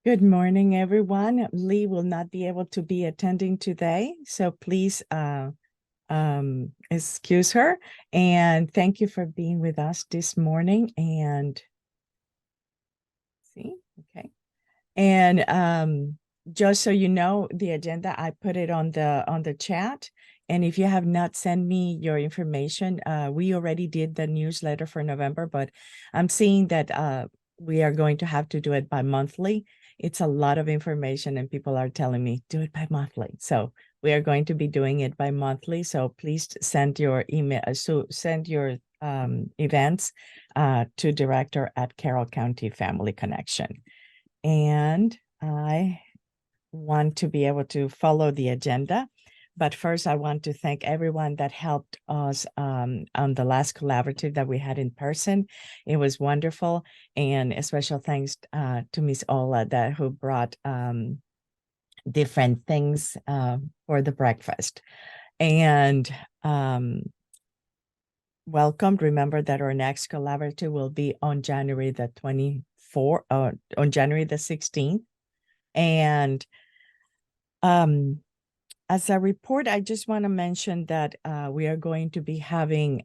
Good morning, everyone. Lee will not be able to be attending today, so please excuse her. And thank you for being with us this morning. And see, okay. And just so you know, the agenda, I put it on the chat. And if you have not sent me your information, we already did the newsletter for November, but I'm seeing that we are going to have to do it bi-monthly. It's a lot of information and people are telling me do it bi-monthly. So we are going to be doing it bi-monthly. So please send your email, so send your events to director at Carroll County Family Connection. And I want to be able to follow the agenda. But first, I want to thank everyone that helped us on the last collaborative that we had in person. It was wonderful. And a special thanks to Miss Ola who brought different things for the breakfast. And welcomed. Remember that our next collaborative will be on January the 24th, on January the 16th. And as a report, I just want to mention that we are going to be having,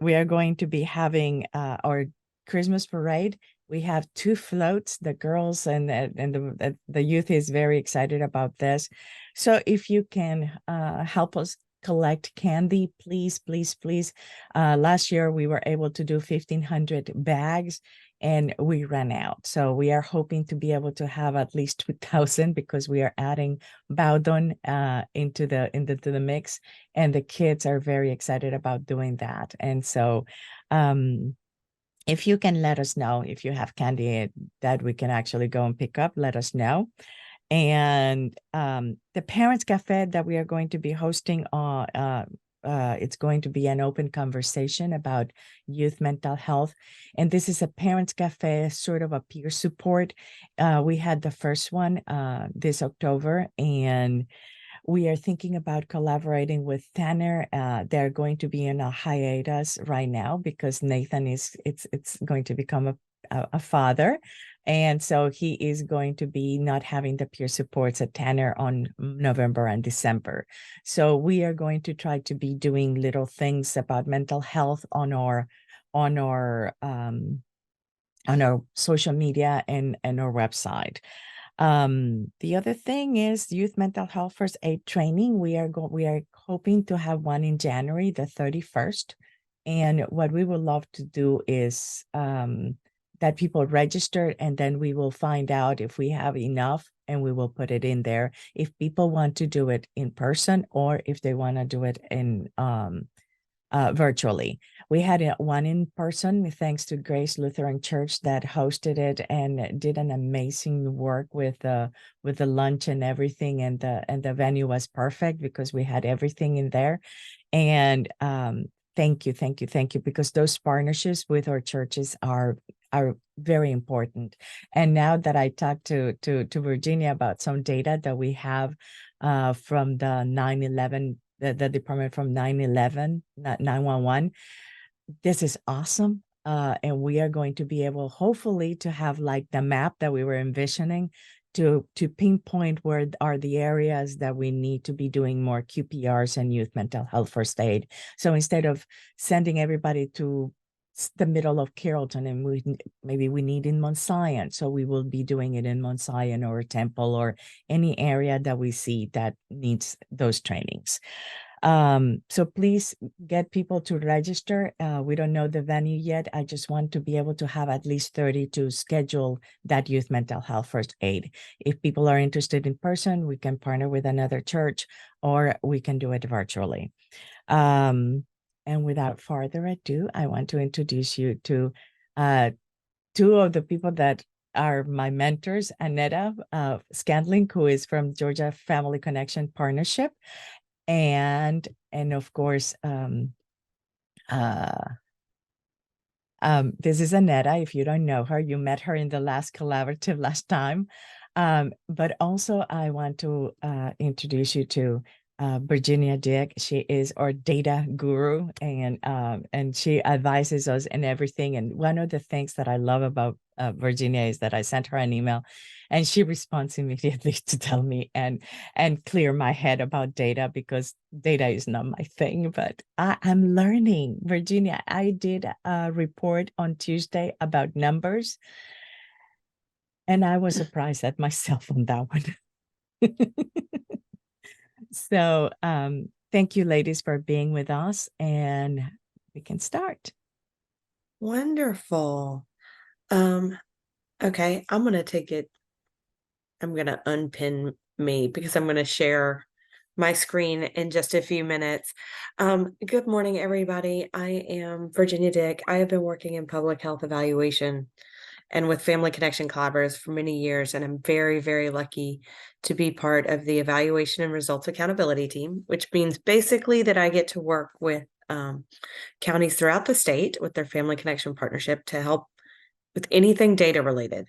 we are going to be having our Christmas parade. We have 2 floats. The girls and the youth is very excited about this. So if you can help us collect candy, please, please, please. Last year we were able to do 1,500 bags and we ran out. So we are hoping to be able to have at least 2,000 because we are adding Bowdon into the mix, and the kids are very excited about doing that. And so if you can let us know if you have candy that we can actually go and pick up, let us know. And the Parents Cafe that we are going to be hosting, it's going to be an open conversation about youth mental health. And this is a Parents Cafe, sort of a peer support. We had the first one this October, and we are thinking about collaborating with Tanner. They're going to be in a hiatus right now because Nathan it's going to become a father. And so he is going to be not having the peer supports at Tanner on November and December. So we are going to try to be doing little things about mental health on our social media and our website. The other thing is youth mental health first aid training. We are hoping to have one in January the 31st. And what we would love to do is that people register, and then we will find out if we have enough and we will put it in there. If people want to do it in person or if they want to do it in virtually. We had one in person, thanks to Grace Lutheran Church that hosted it and did an amazing work with the lunch and everything, and the venue was perfect because we had everything in there. And thank you, because those partnerships with our churches are very important. And now that I talked to Virginia about some data that we have from the 9/11, the department from 9/11, 911, this is awesome. And we are going to be able, hopefully, to have like the map that we were envisioning to pinpoint where are the areas that we need to be doing more QPRs and youth mental health first aid. So instead of sending everybody to the middle of Carrollton and maybe we need in Mount Zion, so we will be doing it in Mount Zion or Temple or any area that we see that needs those trainings. So please get people to register. We don't know the venue yet. I just want to be able to have at least 30 to schedule that youth mental health first aid. If people are interested in person, we can partner with another church or we can do it virtually. And without further ado, I want to introduce you to 2 of the people that are my mentors, Annetta Scandling, who is from Georgia Family Connection Partnership, and of course, this is Annetta. If you don't know her, you met her in the last collaborative last time. But also I want to introduce you to Virginia Dick. She is our data guru, and she advises us in everything. And one of the things that I love about Virginia is that I sent her an email, and she responds immediately to tell me and clear my head about data, because data is not my thing. But I'm learning, Virginia. I did a report on Tuesday about numbers, and I was surprised at myself on that one. So thank you, ladies, for being with us, and we can start. Wonderful. Okay, I'm going to unpin me because I'm going to share my screen in just a few minutes. Good morning, everybody. I am Virginia Dick. I have been working in public health evaluation and with Family Connection Collaborators for many years, and I'm very, very lucky to be part of the Evaluation and Results Accountability Team, which means basically that I get to work with counties throughout the state with their Family Connection Partnership to help with anything data related.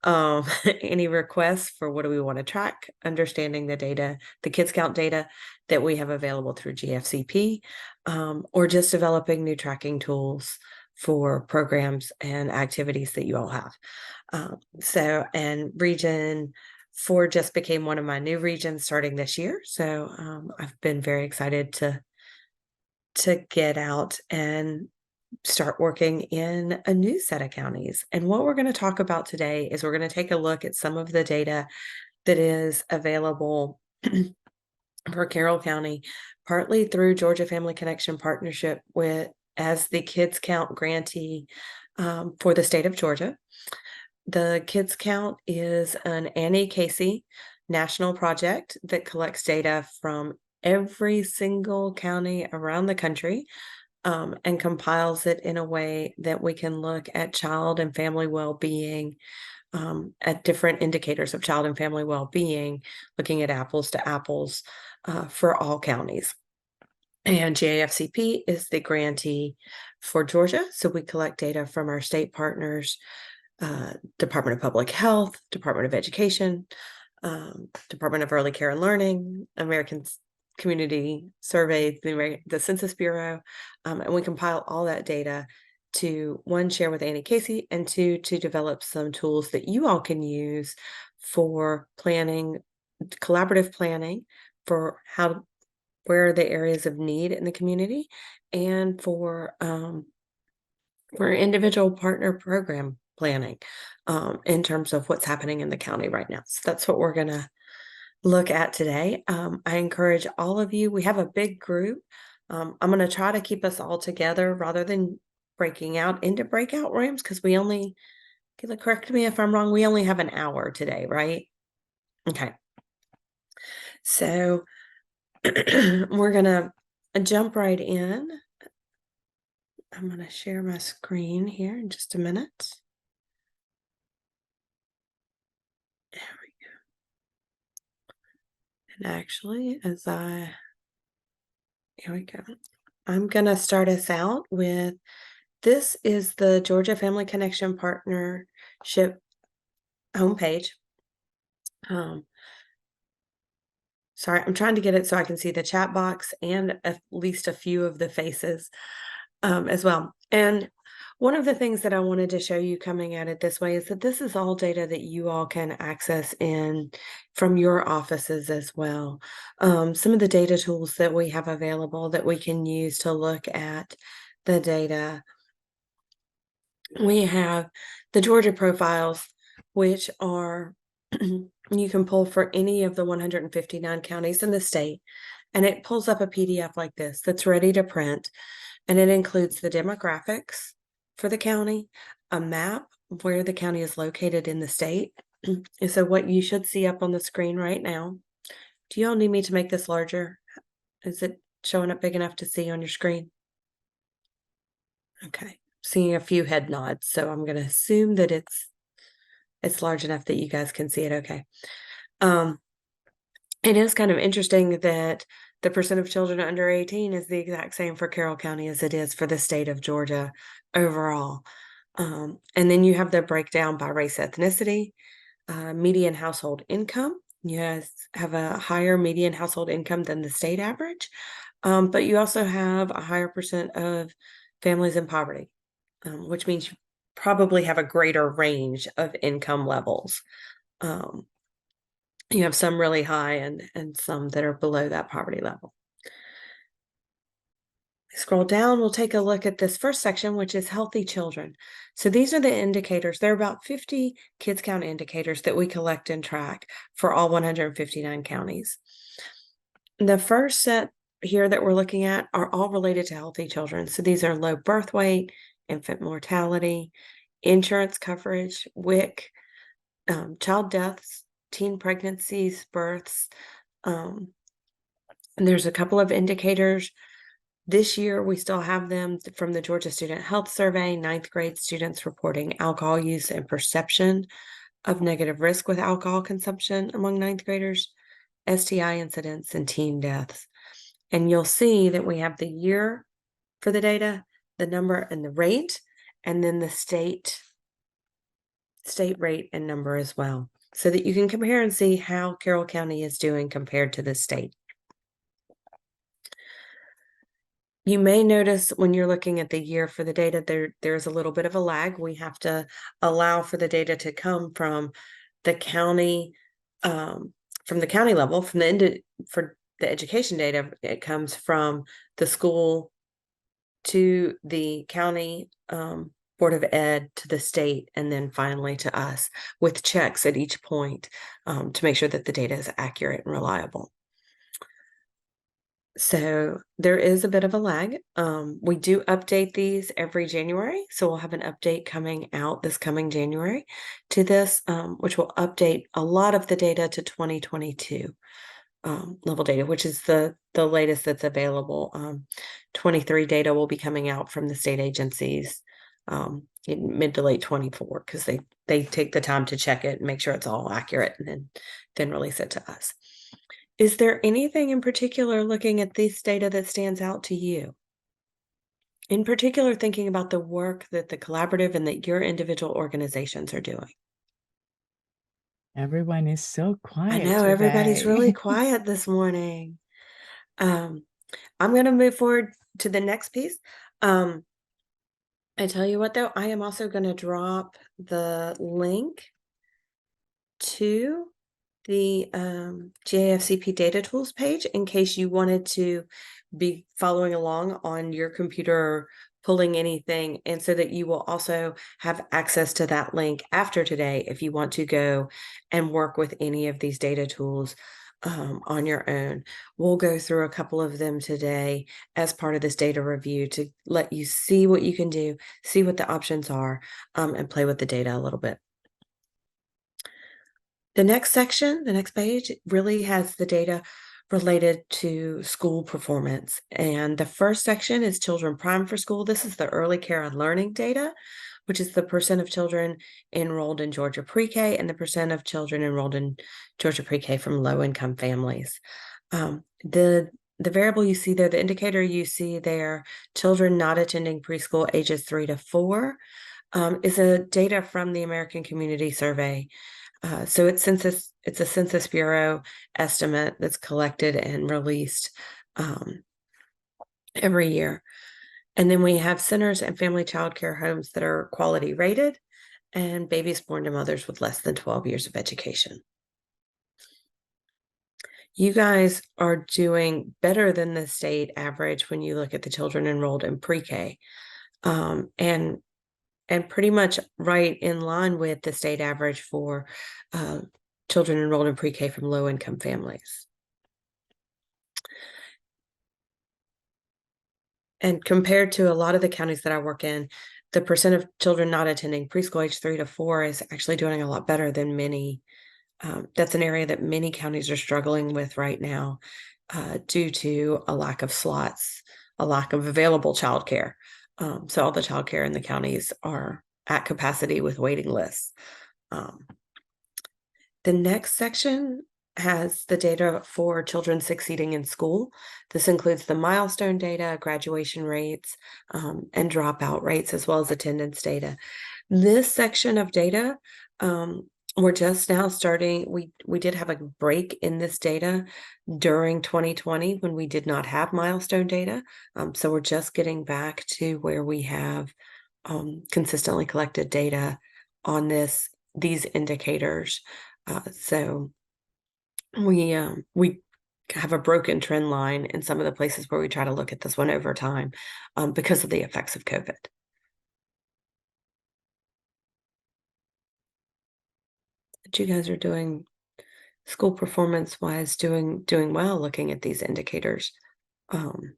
Any requests for what do we want to track, understanding the data, the kids count data that we have available through GFCP, or just developing new tracking tools for programs and activities that you all have. And Region 4 just became one of my new regions starting this year. So I've been very excited to get out and start working in a new set of counties. And what we're going to talk about today is we're going to take a look at some of the data that is available for Carroll County, partly through Georgia Family Connection Partnership as the Kids Count grantee for the state of Georgia. The Kids Count is an Annie Casey national project that collects data from every single county around the country and compiles it in a way that we can look at child and family well-being, at different indicators of child and family well-being, looking at apples to apples for all counties. And GAFCP is the grantee for Georgia. So we collect data from our state partners, Department of Public Health, Department of Education, Department of Early Care and Learning, American Community Survey, the Census Bureau, and we compile all that data to, one, share with Annie Casey, and two, to develop some tools that you all can use for planning, collaborative planning for where are the areas of need in the community, and for individual partner program planning in terms of what's happening in the county right now. So that's what we're going to look at today. I encourage all of you, we have a big group. I'm going to try to keep us all together rather than breaking out into breakout rooms, because correct me if I'm wrong, we only have an hour today, right? Okay. So we're going to jump right in. I'm going to share my screen here in just a minute. There we go. And actually, here we go. I'm going to start us out with, this is the Georgia Family Connection Partnership homepage. Sorry, I'm trying to get it so I can see the chat box and at least a few of the faces as well. And one of the things that I wanted to show you coming at it this way is that this is all data that you all can access from your offices as well. Some of the data tools that we have available that we can use to look at the data. We have the Georgia profiles, which are you can pull for any of the 159 counties in the state, and it pulls up a PDF like this that's ready to print, and it includes the demographics for the county, a map of where the county is located in the state. And so what you should see up on the screen right now, do you all need me to make this larger? Is it showing up big enough to see on your screen? Okay, seeing a few head nods, so I'm going to assume that it's large enough that you guys can see it okay. It is kind of interesting that the percent of children under 18 is the exact same for Carroll County as it is for the state of Georgia overall. And then you have the breakdown by race, ethnicity, median household income, You have a higher median household income than the state average, but you also have a higher percent of families in poverty, which means you probably have a greater range of income levels. You have some really high and some that are below that poverty level. Scroll down, we'll take a look at this first section, which is healthy children. So these are the indicators. There are about 50 kids count indicators that we collect and track for all 159 counties. The first set here that we're looking at are all related to healthy children. So these are low birth weight, infant mortality, insurance coverage, WIC, child deaths, teen pregnancies, births. And there's a couple of indicators. This year, we still have them from the Georgia Student Health Survey, 9th grade students reporting alcohol use and perception of negative risk with alcohol consumption among 9th graders, STI incidents, and teen deaths. And you'll see that we have the year for the data, the number and the rate, and then the state rate and number as well, so that you can compare and see how Carroll County is doing compared to the state. You may notice when you're looking at the year for the data, there's a little bit of a lag. We have to allow for the data to come from the county, level, for the education data. It comes from the school to the county Board of Ed to the state, and then finally to us, with checks at each point to make sure that the data is accurate and reliable. So there is a bit of a lag. We do update these every January. So we'll have an update coming out this coming January to this, which will update a lot of the data to 2022 level data, which is the latest that's available. 23 data will be coming out from the state agencies in mid to late 24, because they take the time to check it and make sure it's all accurate, and then release it to us. Is there anything in particular looking at this data that stands out to you? In particular, thinking about the work that the collaborative and that your individual organizations are doing. Everyone is so I quiet know everybody's today. really quiet this morning. I'm going to move forward to the next piece. I tell you what, though, I am also going to drop the link to the GAFCP data tools page in case you wanted to be following along on your computer, pulling anything, and so that you will also have access to that link after today if you want to go and work with any of these data tools on your own. We'll go through a couple of them today as part of this data review to let you see what you can do, see what the options are, and play with the data a little bit. The next section, the next page, really has the data related to school performance. And the first section is children primed for school. This is the early care and learning data, which is the percent of children enrolled in Georgia pre-K and the percent of children enrolled in Georgia pre-K from low-income families. The variable you see there, the indicator you see there, children not attending preschool ages 3 to 4, is a data from the American Community Survey. So it's a Census Bureau estimate that's collected and released every year. And then we have centers and family child care homes that are quality rated, and babies born to mothers with less than 12 years of education. You guys are doing better than the state average when you look at the children enrolled in pre-K, and pretty much right in line with the state average for children enrolled in pre-K from low-income families. And compared to a lot of the counties that I work in, the percent of children not attending preschool age 3 to 4 is actually doing a lot better than many. That's an area that many counties are struggling with right now due to a lack of slots, a lack of available childcare. So all the childcare in the counties are at capacity with waiting lists. The next section has the data for children succeeding in school. This includes the milestone data, graduation rates, and dropout rates, as well as attendance data. This section of data we're just now starting. We did have a break in this data during 2020 when we did not have milestone data. So we're just getting back to where we have consistently collected data on these indicators. So we have a broken trend line in some of the places where we try to look at this one over time because of the effects of COVID. But you guys are doing school performance wise, doing well looking at these indicators. Um,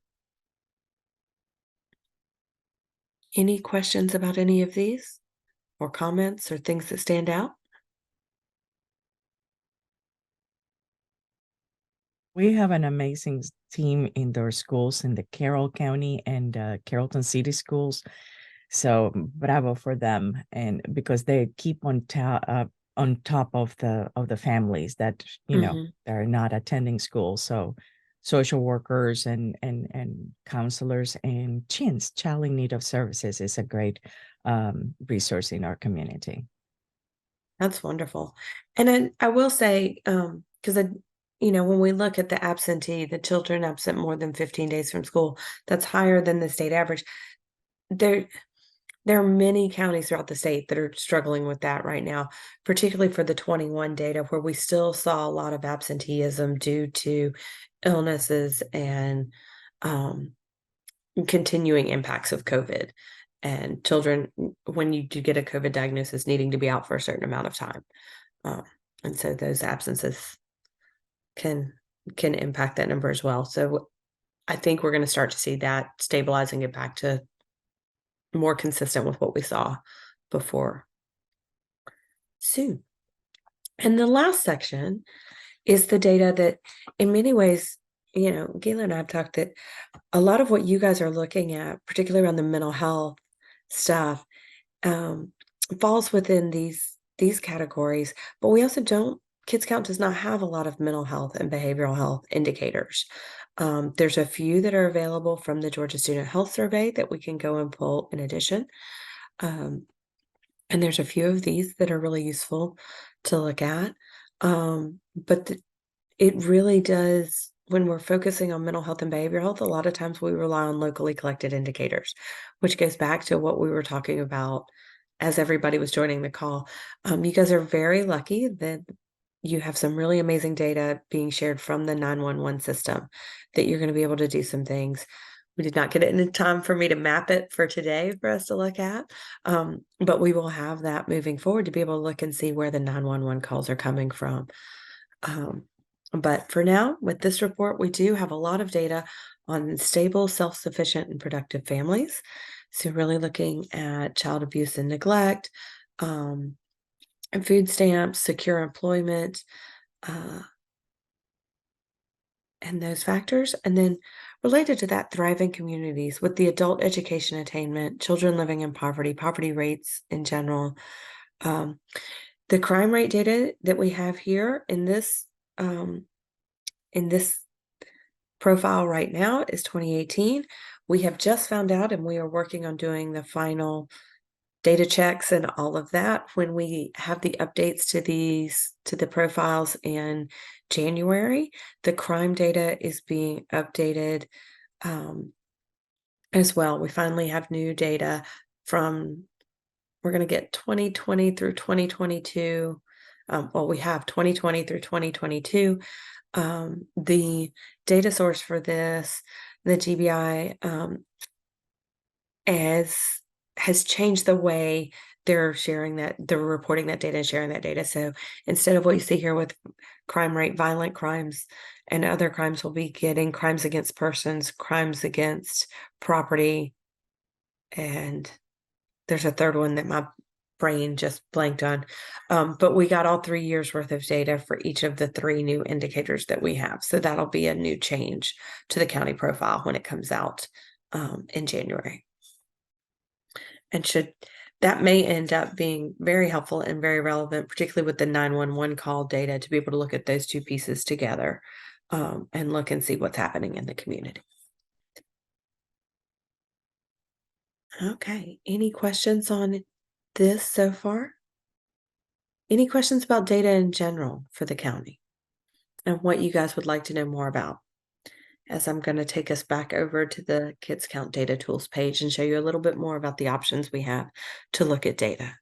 any questions about any of these or comments or things that stand out? We have an amazing team in their schools in the Carroll County and Carrollton City schools. So bravo for them, and because they keep on top of the families that Hmm. are not attending school. So social workers and counselors and CHINS, Child in Need of Services, is a great resource in our community. That's wonderful. And then I will say, because when we look at the absentee, the children absent more than 15 days from school, that's higher than the state average. There, there are many counties throughout the state that are struggling with that right now, particularly for the 21 data, where we still saw a lot of absenteeism due to illnesses and um, continuing impacts of COVID. And children, when you do get a COVID diagnosis, needing to be out for a certain amount of time. Um, and so those absences can can impact that number as well. So I think we're going to start to see that stabilizing it back to more consistent with what we saw before soon. And the last section is the data that in many ways, Gayla and I have talked that a lot of what you guys are looking at, particularly around the mental health stuff, um, falls within these categories. But we also don't. Kids Count does not have a lot of mental health and behavioral health indicators. There's a few that are available from the Georgia Student Health Survey that we can go and pull in addition. Um, and there's a few of these that are really useful to look at. But it really does, when we're focusing on mental health and behavioral health, a lot of times we rely on locally collected indicators, which goes back to what we were talking about as everybody was joining the call. You guys are very lucky that you have some really amazing data being shared from the 911 system that you're going to be able to do some things. We did not get it in time for me to map it for today for us to look at, but we will have that moving forward to be able to look and see where the 911 calls are coming from. Um, but for now, with this report, we do have a lot of data on stable, self-sufficient, and productive families. So really looking at child abuse and neglect, and food stamps, secure employment, uh, and those factors. And then related to that, thriving communities with the adult education attainment, children living in poverty, poverty rates in general. Um, the crime rate data that we have here um, in this profile right now is 2018. We have just found out, and we are working on doing the final data checks and all of that when we have the updates to the profiles in January. The crime data is being updated as well. We finally have new data from, we're going to get 2020 through 2022. Well, we have 2020 through 2022. The data source for this, the GBI, has changed the way they're reporting that data and sharing that data. So instead of what you see here with crime rate, violent crimes and other crimes, we'll be getting crimes against persons, crimes against property, and there's a third one that my brain just blanked on. But we got all 3 years worth of data for each of the three new indicators that we have. So that'll be a new change to the county profile when it comes out in January. And that may end up being very helpful and very relevant, particularly with the 911 call data, to be able to look at those two pieces together and look and see what's happening in the community. Okay, any questions on this so far? Any questions about data in general for the county and what you guys would like to know more about? As I'm going to take us back over to the Kids Count Data Tools page and show you a little bit more about the options we have to look at data.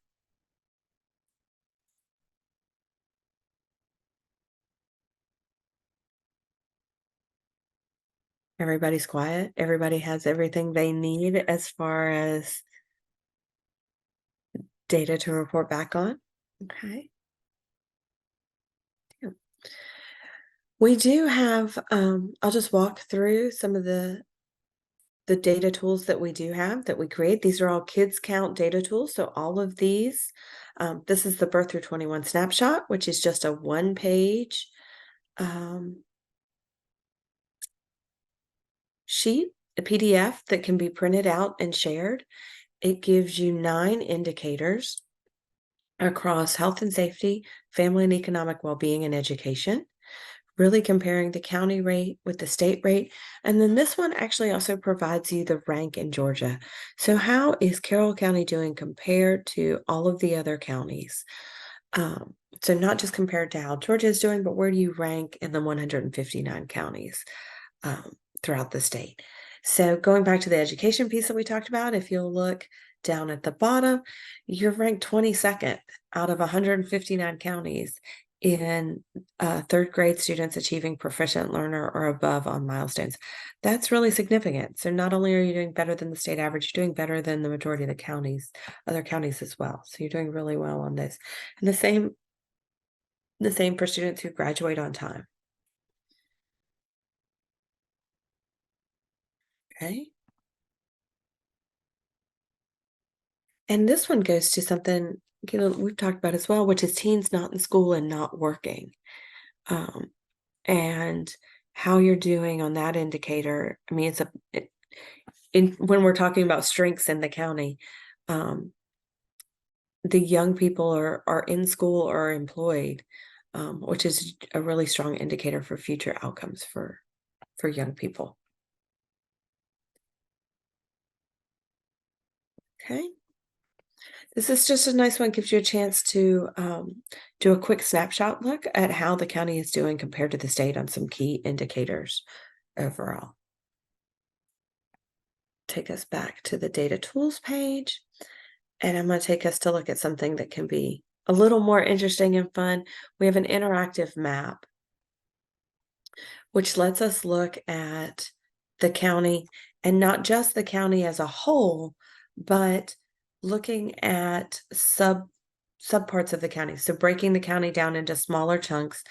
Everybody's quiet. Everybody has everything they need as far as data to report back on. Okay. Yeah. We do have, I'll just walk through some of the data tools that we do have that we create. These are all Kids Count data tools. So all of these, this is the birth through 21 snapshot, which is just a 1-page sheet, a PDF that can be printed out and shared. It gives you 9 indicators across health and safety, family and economic well-being, and education, really comparing the county rate with the state rate. And then this one actually also provides you the rank in Georgia. So how is Carroll County doing compared to all of the other counties? So not just compared to how Georgia is doing, but where do you rank in the 159 counties throughout the state? So going back to the education piece that we talked about, if you'll look down at the bottom, you're ranked 22nd out of 159 counties in third grade students achieving proficient learner or above on milestones. That's really significant. So not only are you doing better than the state average, you're doing better than the majority of the counties, other counties as well. So you're doing really well on this. And the same for students who graduate on time. Okay. And this one goes to something, we've talked about as well, which is teens not in school and not working. And how you're doing on that indicator. I mean, when we're talking about strengths in the county, the young people are in school or employed, which is a really strong indicator for future outcomes for young people. Okay. This is just a nice one, gives you a chance to do a quick snapshot look at how the county is doing compared to the state on some key indicators overall. Take us back to the data tools page, and I'm going to take us to look at something that can be a little more interesting and fun. We have an interactive map, which lets us look at the county, and not just the county as a whole, but looking at subparts of the county. So breaking the county down into smaller chunks,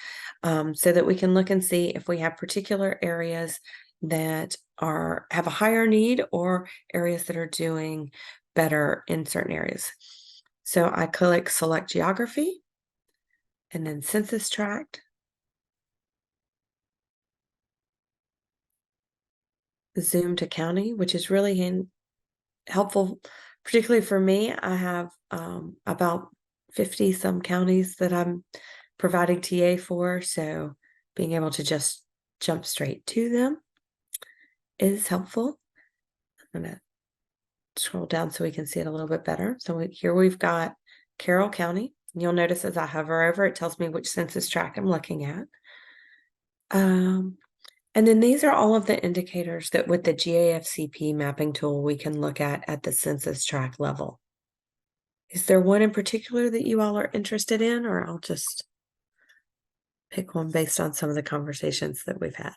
so that we can look and see if we have particular areas that have a higher need or areas that are doing better in certain areas. So I click select geography and then census tract, zoom to county, which is really helpful, particularly for me. I have about 50 some counties that I'm providing TA for, so being able to just jump straight to them is helpful. I'm going to scroll down so we can see it a little bit better. So here we've got Carroll County. You'll notice as I hover over, it tells me which census tract I'm looking at. And then these are all of the indicators that with the GAFCP mapping tool, we can look at the census tract level. Is there one in particular that you all are interested in, or I'll just pick one based on some of the conversations that we've had?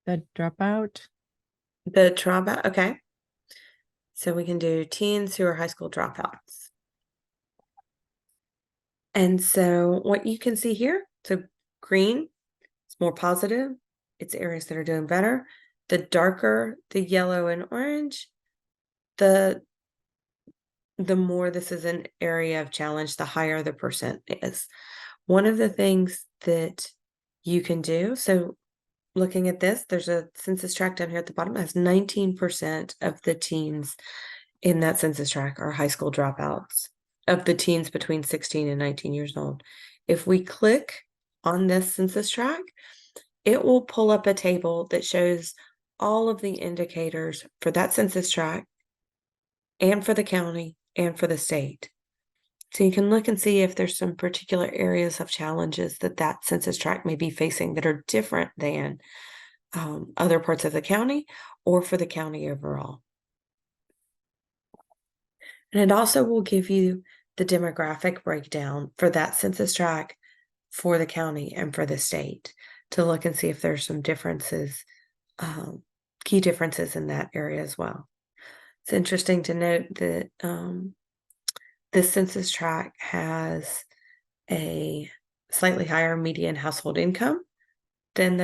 The dropout. The dropout, okay. So we can do teens who are high school dropouts. And so what you can see here, so green, it's more positive. It's areas that are doing better. The darker the yellow and orange, the more this is an area of challenge, the higher the percent is. One of the things that you can do, so looking at this, there's a census tract down here at the bottom that has 19% of the teens in that census tract are high school dropouts, of the teens between 16 and 19 years old. If we click on this census tract, it will pull up a table that shows all of the indicators for that census tract and for the county and for the state. So you can look and see if there's some particular areas of challenges that census tract may be facing that are different than other parts of the county or for the county overall. And it also will give you the demographic breakdown for that census tract for the county and for the state to look and see if there's some differences, key differences in that area as well. It's interesting to note that this census tract has a slightly higher median household income than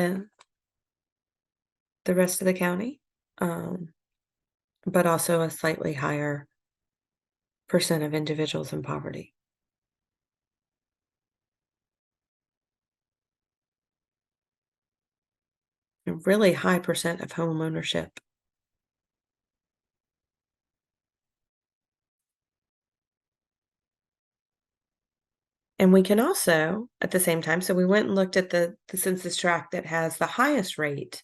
the rest of the county, but also a slightly higher percent of individuals in poverty. A really high percent of home ownership. And we can also, at the same time, so we went and looked at the census tract that has the highest rate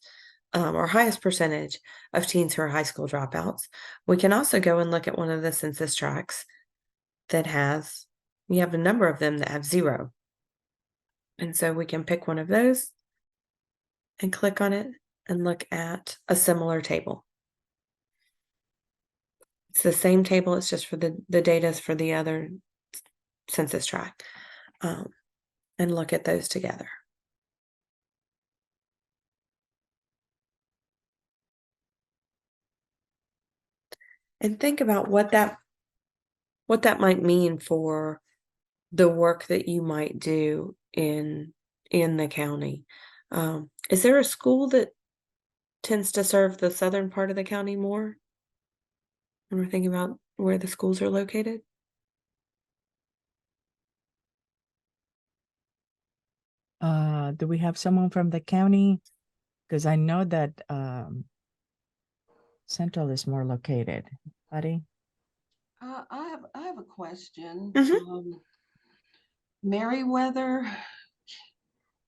or highest percentage of teens who are high school dropouts. We can also go and look at one of the census tracts that has, you have a number of them that have 0. And so we can pick one of those and click on it and look at a similar table. It's the same table, it's just for the data is for the other census tract. And look at those together. And think about what that might mean for the work that you might do in the county. Is there a school that tends to serve the southern part of the county more? When we're thinking about where the schools are located? Do we have someone from the county? Because I know that Central is more located. Patty? I have a question. Mhm. Meriwether.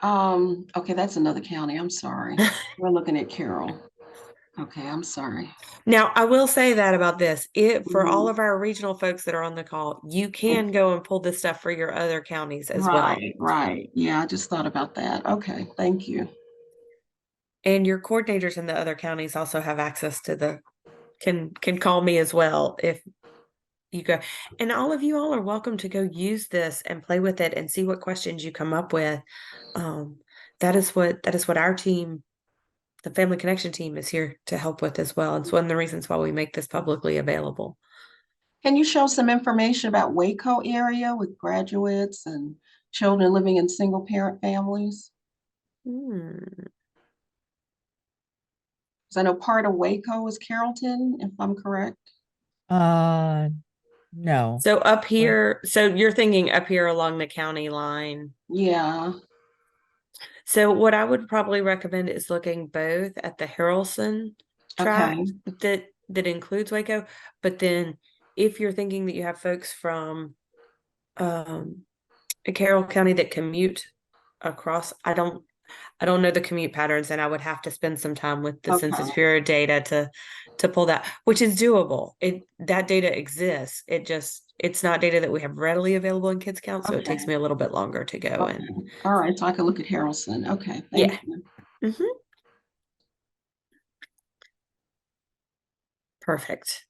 Okay, that's another county. I'm sorry. We're looking at Carroll. Okay, I'm sorry. Now, I will say that about this. For all Mhm. of our regional folks that are on the call, you can go and pull this stuff for your other counties as well. Right. Yeah, I just thought about that. Okay, thank you. And your coordinators in the other counties also have access to can call me as well if you go. And all of you all are welcome to go use this and play with it and see what questions you come up with. That is what our team, the Family Connection team, is here to help with as well. It's one of the reasons why we make this publicly available. Can you show some information about Waco area with graduates and children living in single parent families? Hmm. Because I know part of Waco is Carrollton, if I'm correct. No. So up here, so you're thinking up here along the county line. Yeah. So what I would probably recommend is looking both at the Harrelson tract that includes Waco, but then if you're thinking that you have folks from Carroll County that commute across, I don't know the commute patterns, and I would have to spend some time with the Census Okay. Bureau data to pull that, which is doable. That data exists. It's not data that we have readily available in Kids Count, so it takes me a little bit longer to go in. All right, so I can look at Harrelson. Okay, thank Yeah. you. Mm-hmm. Perfect.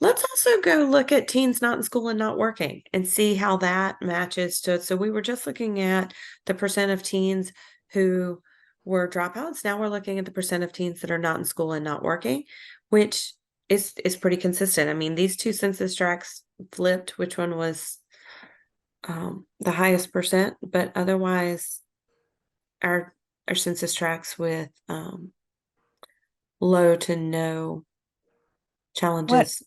Let's also go look at teens not in school and not working and see how that matches to. So we were just looking at the percent of teens who were dropouts. Now we're looking at the percent of teens that are not in school and not working, which is pretty consistent. I mean, these two census tracts flipped, which one was the highest percent, but otherwise our census tracts with low to no challenges.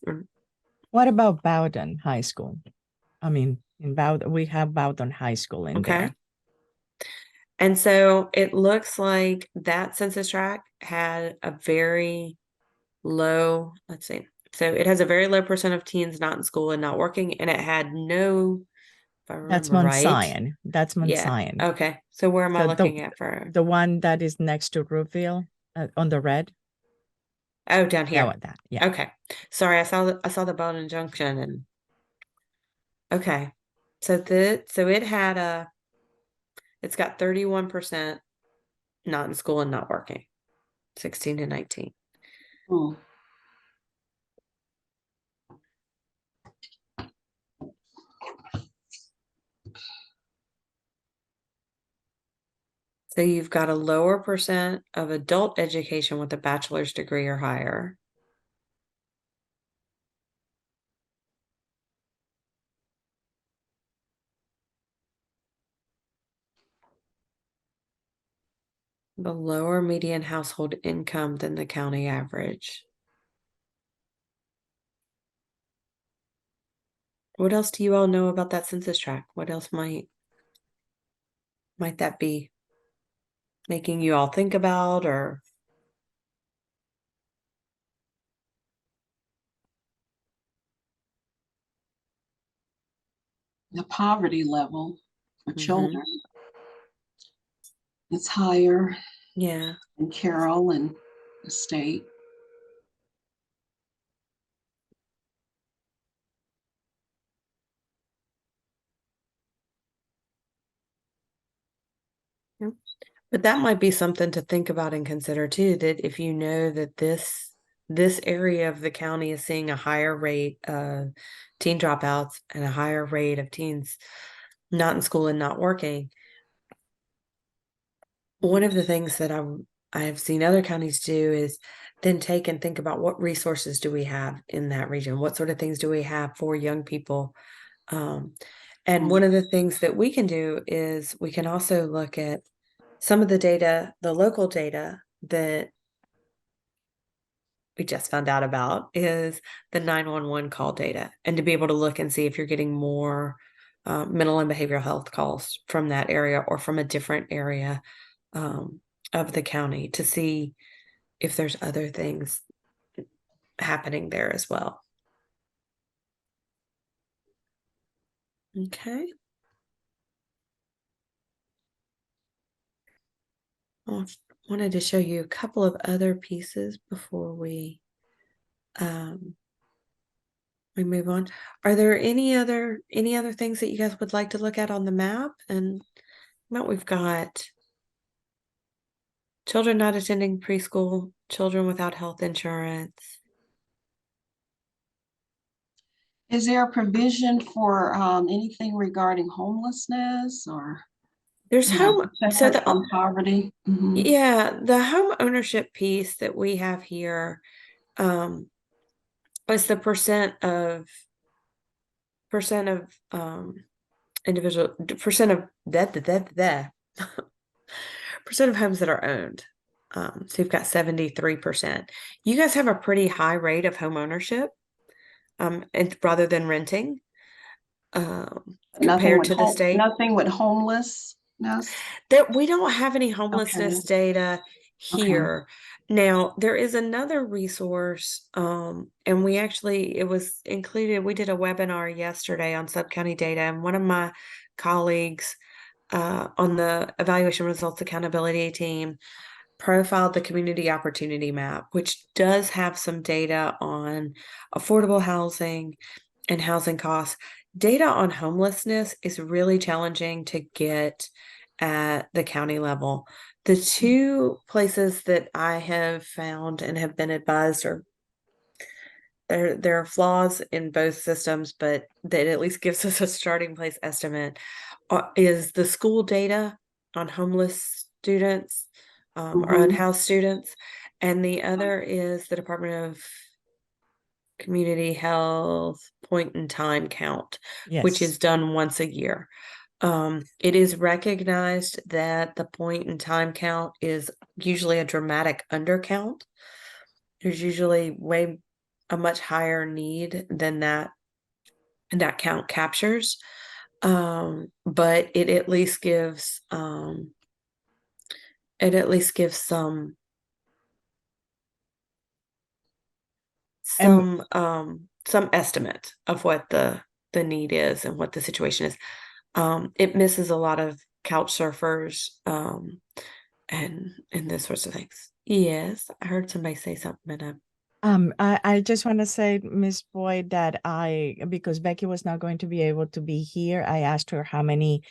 What about Bowdoin High School? I mean, in Bowdoin, we have Bowdoin High School in Okay. there. And so it looks like that census tract had a very low, let's see. So it has a very low percent of teens not in school and not working, and it had no, if I That's remember Mount right. Zion. That's Mount Yeah. Zion. Okay. So where am I So looking at for? the one that is next to Roofville on the red? Oh, down That here. one, that, yeah. Okay. Sorry, I saw the Bone and Junction and okay. So it's got 31% not in school and not working. 16 to 19. Hmm. So you've got a lower percent of adult education with a bachelor's degree or higher. The lower median household income than the county average. What else do you all know about that census tract? What else might that be making you all think about or The poverty level for Mhm. children is higher Yeah. in Carroll and the state. But that might be something to think about and consider too, that if you know that this area of the county is seeing a higher rate of teen dropouts and a higher rate of teens not in school and not working. One of the things that I have seen other counties do is then take and think about what resources do we have in that region? What sort of things do we have for young people? And one of the things that we can do is we can also look at some of the data, the local data that we just found out about is the 911 call data, and to be able to look and see if you're getting more mental and behavioral health calls from that area or from a different area of the county to see if there's other things happening there as well. Okay. I wanted to show you a couple of other pieces before we move on. Are there any other things that you guys would like to look at on the map? And well, we've got children not attending preschool, children without health insurance. Is there a provision for anything regarding homelessness or, There's home, so separate from poverty? Mhm. yeah, the home ownership piece that we have here is the percent of individual percent of that percent of homes that are owned. So you've got 73%. You guys have a pretty high rate of home ownership, and rather than renting, compared to the state. Nothing with homelessness? That we don't have any Okay, homelessness data okay. here. Now, there is another resource, and it was included. We did a webinar yesterday on sub-county data, and one of my colleagues on the evaluation results accountability team profiled the community opportunity map, which does have some data on affordable housing and housing costs. Data on homelessness is really challenging to get at the county level. The two places that I have found and have been advised are there are flaws in both systems, but that at least gives us a starting place estimate is the school data on homeless students or unhoused students, and the other is the Department of Community Health point in time count, which is Yes. done once a year. It is recognized that the point in time count is usually a dramatic undercount. There's usually a much higher need than that count captures. But it at least gives some And estimate of what the need is and what the situation is. It misses a lot of couch surfers and those sorts of things. Yes, I heard somebody say something, but I just want to say, Miss Boyd, that because Becky was not going to be able to be here, I asked her how many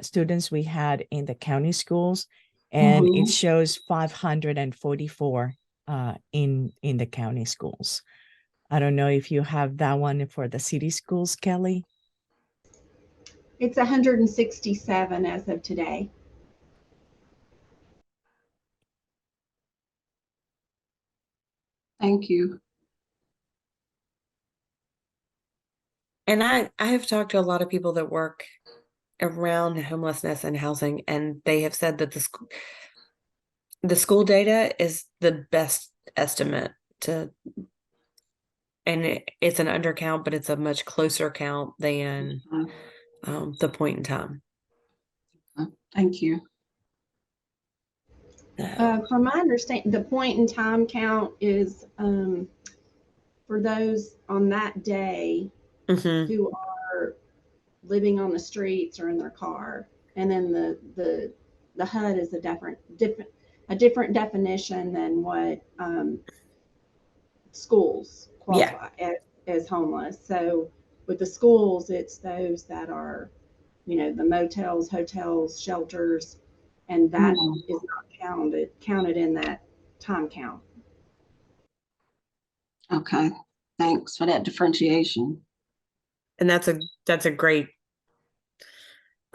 students we had in the county schools, and it Mhm. shows 544 in the county schools. I don't know if you have that one for the city schools, Kelly. It's 167 as of today. Thank you. And I have talked to a lot of people that work around homelessness and housing, and they have said that the school data is the best estimate to, and it's an undercount, but it's a much closer count than the point in time. Thank you. From my understanding, the point in time count is for those on that day Mhm. who are living on the streets or in their car, and then the HUD is a different definition than what schools Yeah. qualify as homeless. So with the schools, it's those that are, the motels, hotels, shelters, and that is not counted in that time count. Okay, thanks for that differentiation. And that's a great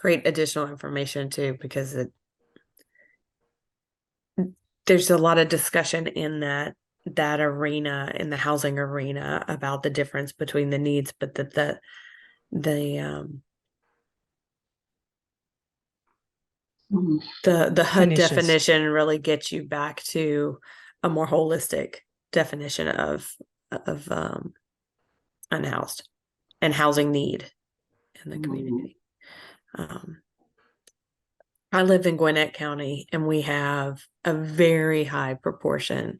additional information too, because there's a lot of discussion in that arena, in the housing arena, about the difference between the needs, but that the HUD definition really gets you back to a more holistic definition of unhoused and housing need in the community. I live in Gwinnett County, and we have a very high proportion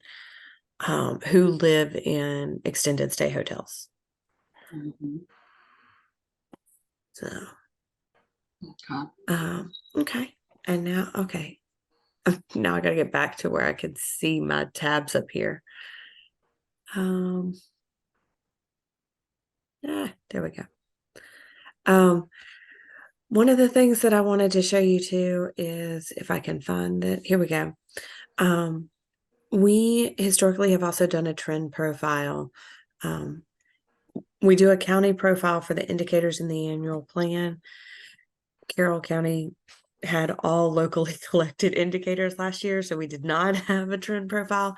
who live in extended stay hotels. So, okay. And now, okay. Now I got to get back to where I could see my tabs up here. There we go. One of the things that I wanted to show you too is, if I can find it, here we go. We historically have also done a trend profile. We do a county profile for the indicators in the annual plan. Carroll County had all locally collected indicators last year, so we did not have a trend profile.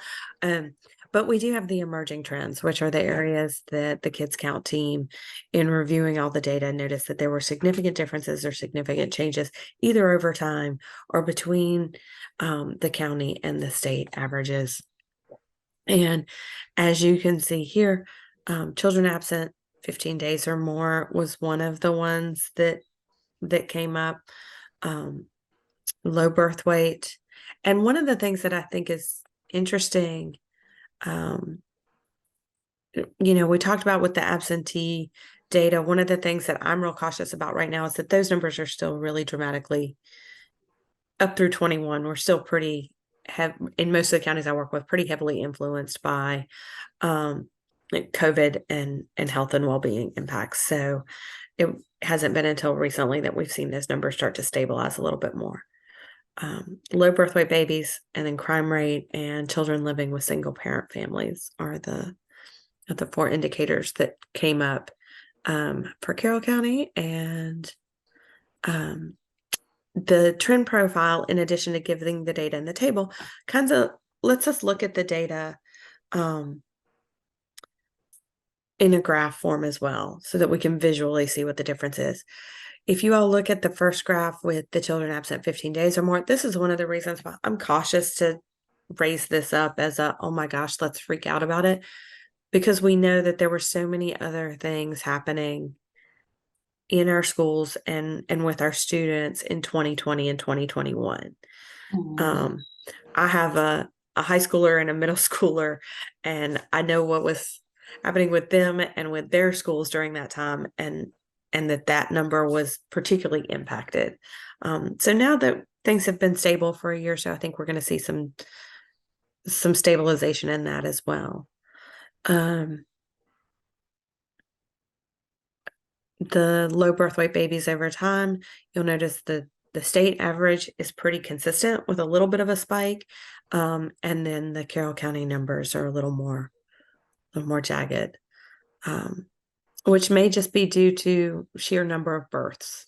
But we do have the emerging trends, which are the areas that the Kids Count team, in reviewing all the data, noticed that there were significant differences or significant changes, either over time or between the county and the state averages. And as you can see here, children absent 15 days or more was one of the ones that came up. Low birth weight. And one of the things that I think is interesting, we talked about with the absentee data, one of the things that I'm real cautious about right now is that those numbers are still really dramatically up through 21. We're still pretty in most of the counties I work with, pretty heavily influenced by COVID and health and well-being impacts. So it hasn't been until recently that we've seen those numbers start to stabilize a little bit more. Low birth weight babies, and then crime rate, and children living with single parent families are the 4 indicators that came up for Carroll County. And the trend profile, in addition to giving the data in the table, kind of lets us look at the data in a graph form as well, so that we can visually see what the difference is. If you all look at the first graph with the children absent 15 days or more, this is one of the reasons why I'm cautious to raise this up as oh my gosh, let's freak out about it. Because we know that there were so many other things happening in our schools and with our students in 2020 and 2021. I have a high schooler and a middle schooler, and I know what was happening with them and with their schools during that time, and that number was particularly impacted. So now that things have been stable for a year or so, I think we're going to see some stabilization in that as well. The low birth weight babies over time, you'll notice the state average is pretty consistent with a little bit of a spike. And then the Carroll County numbers are a little more jagged, which may just be due to sheer number of births.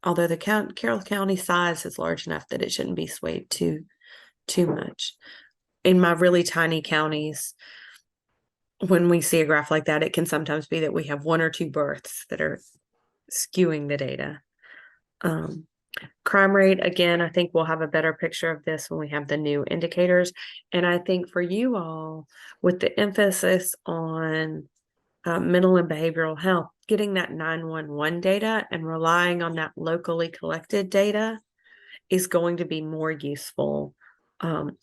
Although the Carroll County size is large enough that it shouldn't be swayed too much. In my really tiny counties, when we see a graph like that, it can sometimes be that we have 1 or 2 births that are skewing the data. Crime rate, again, I think we'll have a better picture of this when we have the new indicators. And I think for you all, with the emphasis on mental and behavioral health, getting that 911 data and relying on that locally collected data is going to be more useful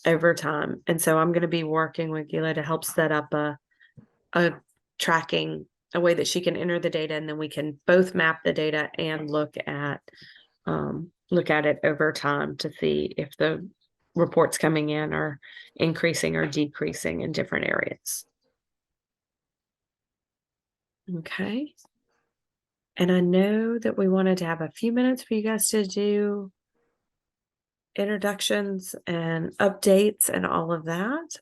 over time. And so I'm going to be working with Gila to help set up a tracking, a way that she can enter the data, and then we can both map the data and look at it over time to see if the reports coming in are increasing or decreasing in different areas. Okay. And I know that we wanted to have a few minutes for you guys to do introductions and updates and all of that.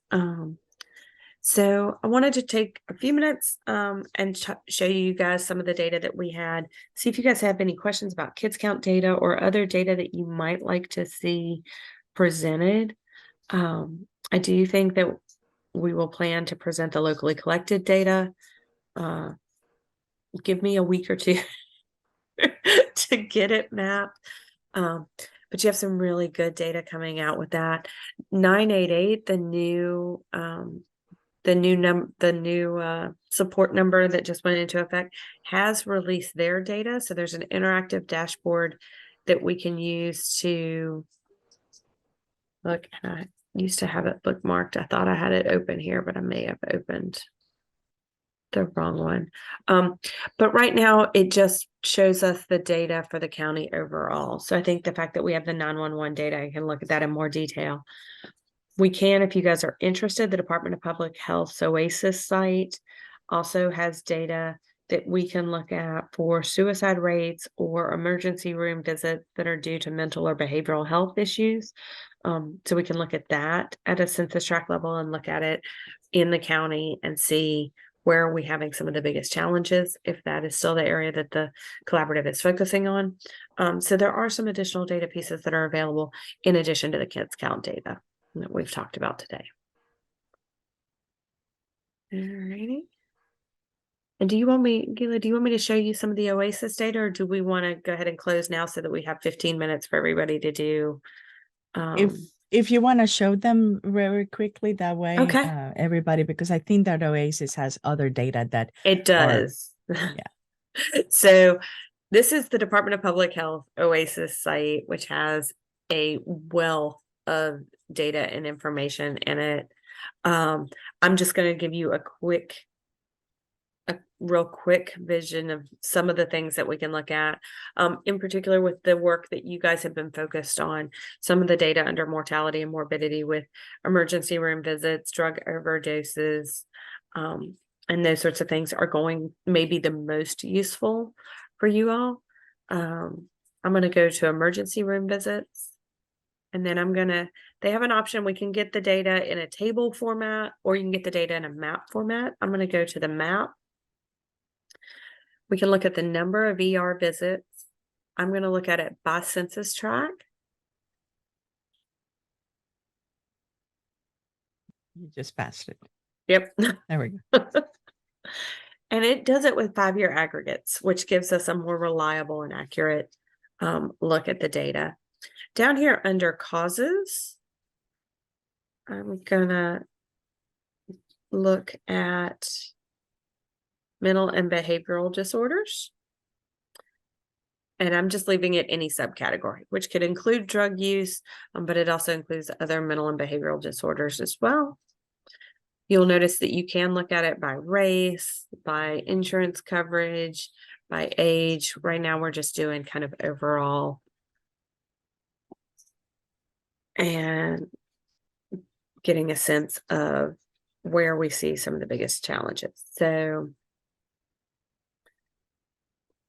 So I wanted to take a few minutes and show you guys some of the data that we had. See if you guys have any questions about kids count data or other data that you might like to see presented. I do think that we will plan to present the locally collected data. Give me a week or two to get it mapped. But you have some really good data coming out with that. 988, the new support number that just went into effect, has released their data. So there's an interactive dashboard that we can use to look. I used to have it bookmarked. I thought I had it open here, but I may have opened the wrong one. But right now it just shows us the data for the county overall. So I think the fact that we have the 911 data, I can look at that in more detail. We can, if you guys are interested, the Department of Public Health's OASIS site also has data that we can look at for suicide rates or emergency room visits that are due to mental or behavioral health issues. So we can look at that at a census tract level and look at it in the county and see where are we having some of the biggest challenges, if that is still the area that the collaborative is focusing on. So there are some additional data pieces that are available in addition to the kids count data that we've talked about today. Alrighty. And Gila, do you want me to show you some of the OASIS data, or do we want to go ahead and close now so that we have 15 minutes for everybody to do? If you want to show them very quickly, that way, okay. Everybody, because I think that OASIS has other data that it does. Yeah. So this is the Department of Public Health OASIS site, which has a wealth of data and information in it. I'm just going to give you a real quick vision of some of the things that we can look at, in particular with the work that you guys have been focused on. Some of the data under mortality and morbidity with emergency room visits, drug overdoses, and those sorts of things are going maybe the most useful for you all. I'm going to go to emergency room visits, and then they have an option. We can get the data in a table format, or you can get the data in a map format. I'm going to go to the map. We can look at the number of ER visits. I'm going to look at it by census tract. You just passed it. Yep. There we go. And it does it with 5-year aggregates, which gives us a more reliable and accurate look at the data. Down here under causes, I'm going to look at mental and behavioral disorders. And I'm just leaving it any subcategory, which could include drug use, but it also includes other mental and behavioral disorders as well. You'll notice that you can look at it by race, by insurance coverage, by age. Right now, we're just doing kind of overall. And getting a sense of where we see some of the biggest challenges. So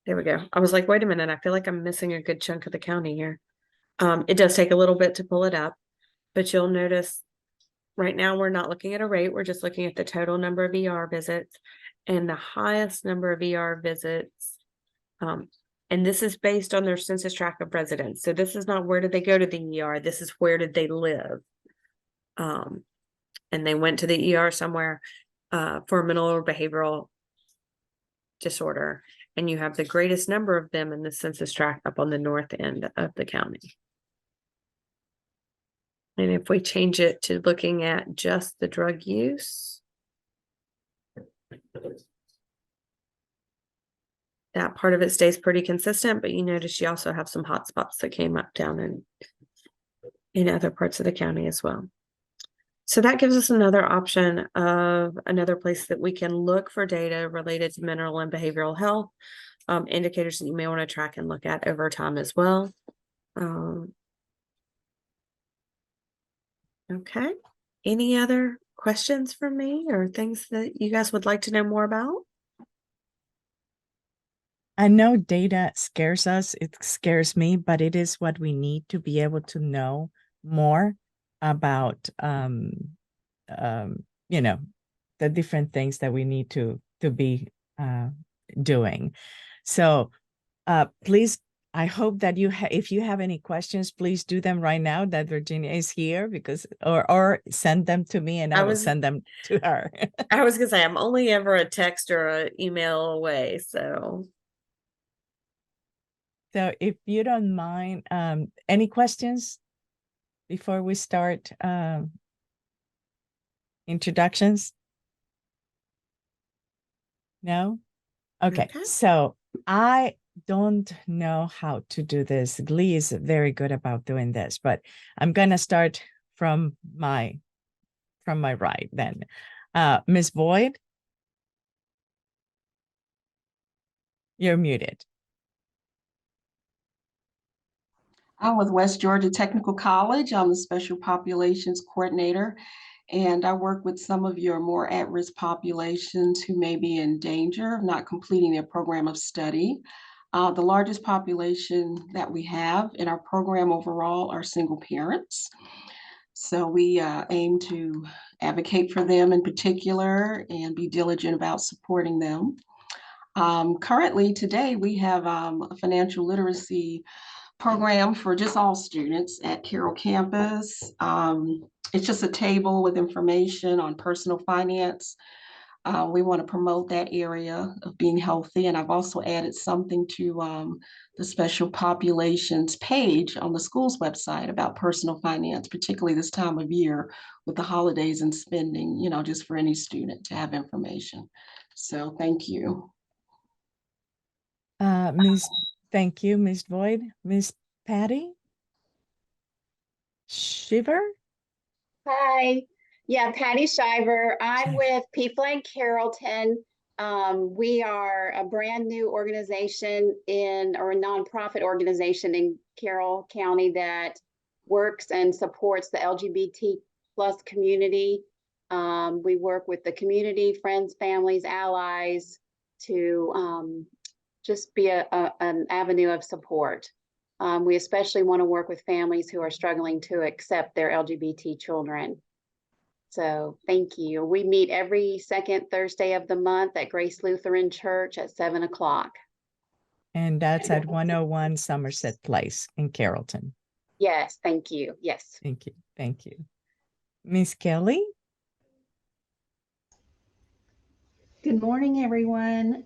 there we go. I was like, wait a minute, I feel like I'm missing a good chunk of the county here. It does take a little bit to pull it up, but you'll notice right now we're not looking at a rate, we're just looking at the total number of ER visits, and the highest number of ER visits. And this is based on their census tract of residents. So this is not where did they go to the ER, this is where did they live. And they went to the ER somewhere for mental or behavioral disorder. And you have the greatest number of them in the census tract up on the north end of the county. And if we change it to looking at just the drug use, that part of it stays pretty consistent, but you notice you also have some hot spots that came up down in other parts of the county as well. So that gives us another option of another place that we can look for data related to mental and behavioral health, indicators that you may want to track and look at over time as well. Okay. Any other questions for me or things that you guys would like to know more about? I know data scares us, it scares me, but it is what we need to be able to know more about, you know, the different things that we need to be doing. So please, I hope that if you have any questions, please do them right now that Virginia is here, because or send them to me and I will send them to her. I was gonna say I'm only ever a text or an email away, so. So if you don't mind, any questions before we start introductions? No? Okay. So I don't know how to do this. Glee is very good about doing this, but I'm gonna start from my right then. Ms. Boyd, you're muted. I'm with West Georgia Technical College. I'm the Special Populations Coordinator, and I work with some of your more at-risk populations who may be in danger of not completing their program of study. The largest population that we have in our program overall are single parents. So we aim to advocate for them in particular and be diligent about supporting them. Currently, today, we have a financial literacy program for just all students at Carroll campus. It's just a table with information on personal finance. We want to promote that area of being healthy. And I've also added something to the special populations page on the school's website about personal finance, particularly this time of year with the holidays and spending, you know, just for any student to have information. So thank you. Thank you, Ms. Boyd. Ms. Patty Shiver? Hi. Yeah, Patty Shiver. I'm with People in Carrollton. We are a brand new organization or a nonprofit organization in Carroll County that works and supports the LGBT plus community. We work with the community, friends, families, allies to just be an avenue of support. We especially want to work with families who are struggling to accept their LGBT children. So thank you. We meet every second Thursday of the month at Grace Lutheran Church at 7 o'clock. And that's at 101 Somerset Place in Carrollton. Yes, thank you. Yes. Thank you. Thank you. Miss Kelly? Good morning, everyone.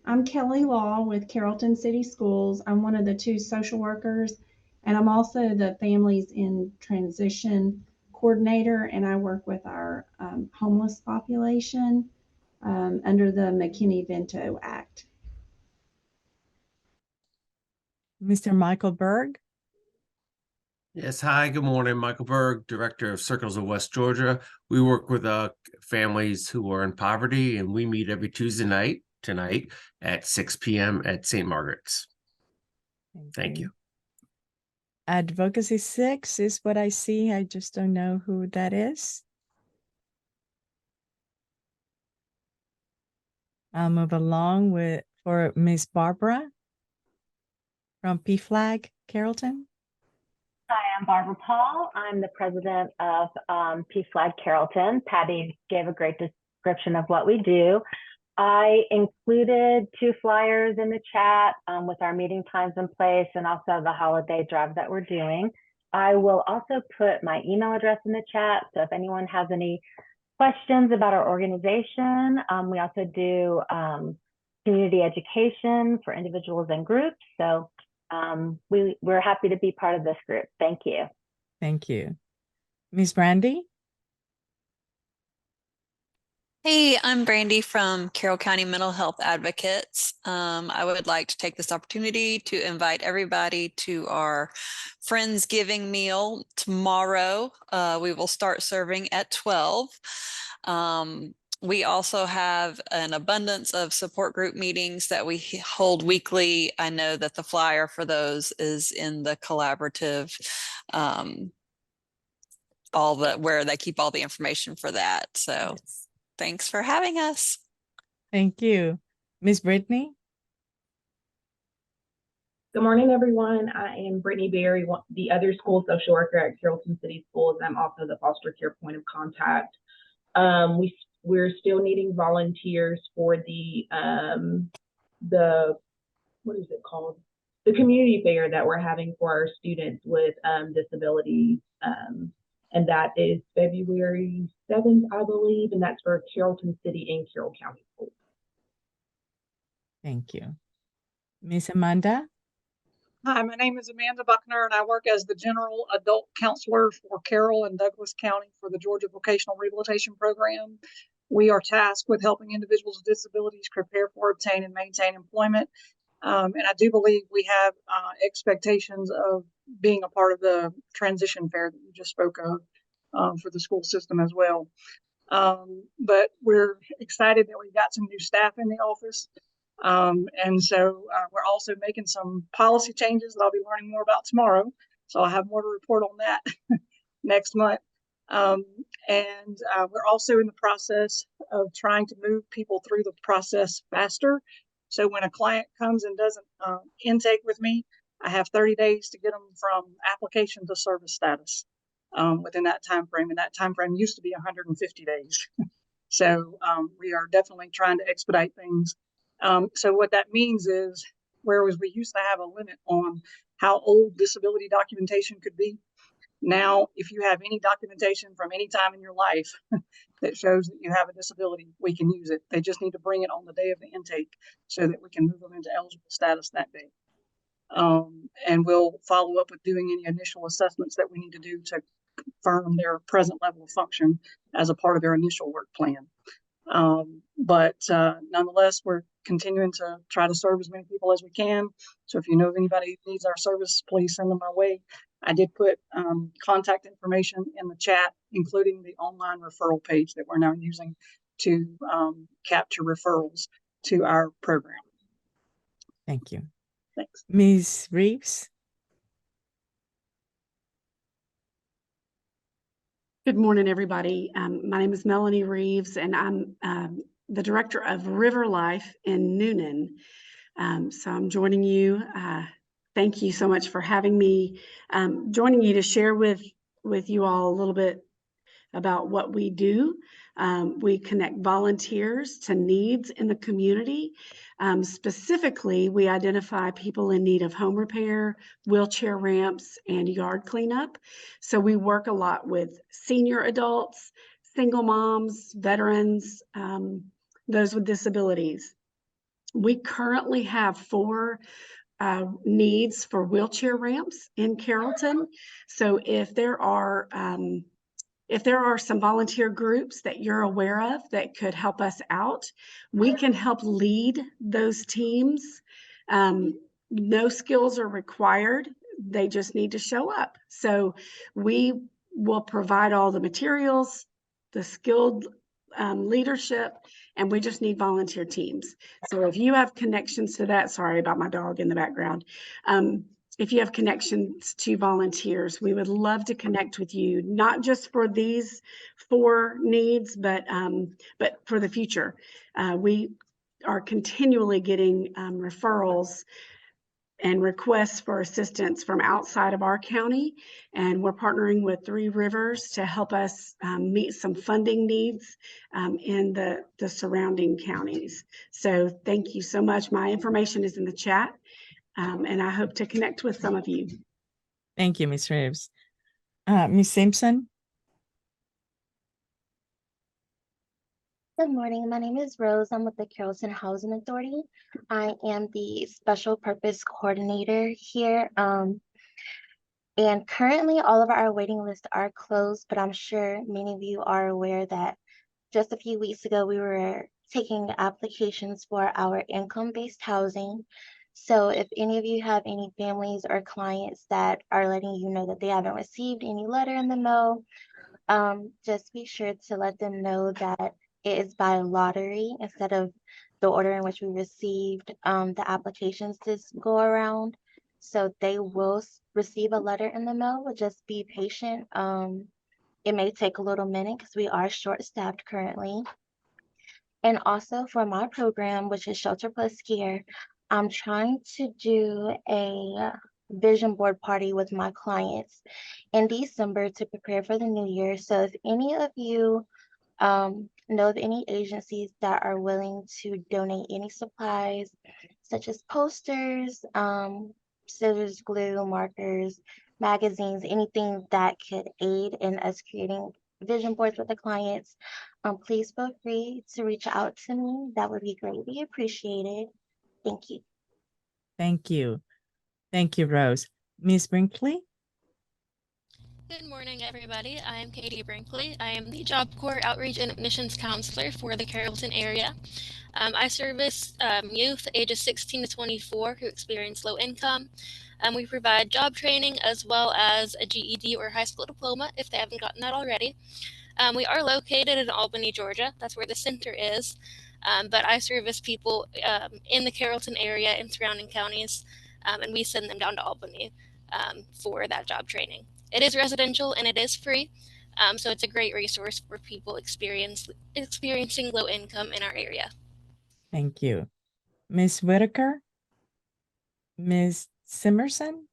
I'm Kelly Law with Carrollton City Schools. I'm one of the 2 social workers, and I'm also the Families in Transition Coordinator, and I work with our homeless population under the McKinney-Vento Act. Mr. Michael Berg? Yes, hi, good morning. Michael Berg, Director of Circles of West Georgia. We work with families who are in poverty, and we meet every Tuesday night, tonight, at 6 p.m. at St. Margaret's. Thank you. Advocacy 6 is what I see. I just don't know who that is. I'll move along for Miss Barbara from PFLAG Carrollton. Hi, I'm Barbara Paul. I'm the president of PFLAG Carrollton. Patty gave a great description of what we do. I included 2 flyers in the chat with our meeting times in place and also the holiday drive that we're doing. I will also put my email address in the chat. So if anyone has any questions about our organization, we also do community education for individuals and groups. So we're happy to be part of this group. Thank you. Thank you. Ms. Brandy? Hey, I'm Brandy from Carroll County Mental Health Advocates. I would like to take this opportunity to invite everybody to our Friendsgiving meal tomorrow. We will start serving at 12. We also have an abundance of support group meetings that we hold weekly. I know that the flyer for those is in the collaborative, where they keep all the information for that. So. Yes. Thanks for having us. Thank you. Ms. Brittany? Good morning, everyone. I am Brittany Berry, the other school social worker at Carrollton City Schools. I'm also the foster care point of contact. We're still needing volunteers for the what is it called? The community fair that we're having for our students with disabilities. And that is February 7th, I believe, and that's for Carrollton City and Carroll County schools. Thank you. Miss Amanda? Hi, my name is Amanda Buckner, and I work as the general adult counselor for Carroll and Douglas County for the Georgia Vocational Rehabilitation Program. We are tasked with helping individuals with disabilities prepare for, obtain, and maintain employment. And I do believe we have expectations of being a part of the transition fair that you just spoke of for the school system as well. But we're excited that we've got some new staff in the office. And so we're also making some policy changes that I'll be learning more about tomorrow. So I'll have more to report on that next month. And we're also in the process of trying to move people through the process faster. So when a client comes and doesn't intake with me, I have 30 days to get them from application to service status within that time frame. And that time frame used to be 150 days. So we are definitely trying to expedite things. So what that means is, whereas we used to have a limit on how old disability documentation could be, now if you have any documentation from any time in your life that shows that you have a disability, we can use it. They just need to bring it on the day of the intake so that we can move them into eligible status that day. And we'll follow up with doing any initial assessments that we need to do to confirm their present level of function as a part of their initial work plan. But nonetheless, we're continuing to try to serve as many people as we can. So if you know of anybody who needs our service, please send them our way. I did put contact information in the chat, including the online referral page that we're now using to capture referrals to our program. Thank you. Thanks. Ms. Reeves? Good morning, everybody. My name is Melanie Reeves, and I'm the director of River Life in Noonan. So I'm joining you. Thank you so much for having me. Joining you to share with you all a little bit about what we do. We connect volunteers to needs in the community. Specifically, we identify people in need of home repair, wheelchair ramps, and yard cleanup. So we work a lot with senior adults, single moms, veterans, those with disabilities. We currently have 4 needs for wheelchair ramps in Carrollton. So if there are some volunteer groups that you're aware of that could help us out, we can help lead those teams. No skills are required. They just need to show up. So we will provide all the materials, the skilled leadership, and we just need volunteer teams. So if you have connections to that, sorry about my dog in the background. If you have connections to volunteers, we would love to connect with you, not just for these 4 needs, but for the future. We are continually getting referrals and requests for assistance from outside of our county. And we're partnering with Three Rivers to help us meet some funding needs in the surrounding counties. So thank you so much. My information is in the chat, and I hope to connect with some of you. Thank you, Ms. Reeves. Ms. Simpson? Good morning. My name is Rose. I'm with the Carrollton Housing Authority. I am the special purpose coordinator here. And currently all of our waiting lists are closed, but I'm sure many of you are aware that just a few weeks ago, we were taking applications for our income-based housing. So if any of you have any families or clients that are letting you know that they haven't received any letter in the mail, just be sure to let them know that it is by lottery instead of the order in which we received the applications this go around. So they will receive a letter in the mail, but just be patient. It may take a little minute because we are short-staffed currently. And also for my program, which is Shelter Plus Care, I'm trying to do a vision board party with my clients in December to prepare for the new year. So if any of you know of any agencies that are willing to donate any supplies, such as posters, scissors, glue, markers, magazines, anything that could aid in us creating vision boards with the clients, please feel free to reach out to me. That would be greatly appreciated. Thank you. Thank you. Thank you, Rose. Ms. Brinkley? Good morning, everybody. I am Katie Brinkley. I am the Job Corps Outreach and Admissions Counselor for the Carrollton area. I service youth ages 16 to 24 who experience low income. We provide job training as well as a GED or high school diploma if they haven't gotten that already. We are located in Albany, Georgia. That's where the center is. But I service people in the Carrollton area and surrounding counties, and we send them down to Albany for that job training. It is residential and it is free, so it's a great resource for people experiencing low income in our area. Thank you. Ms. Whitaker? Ms. Simerson?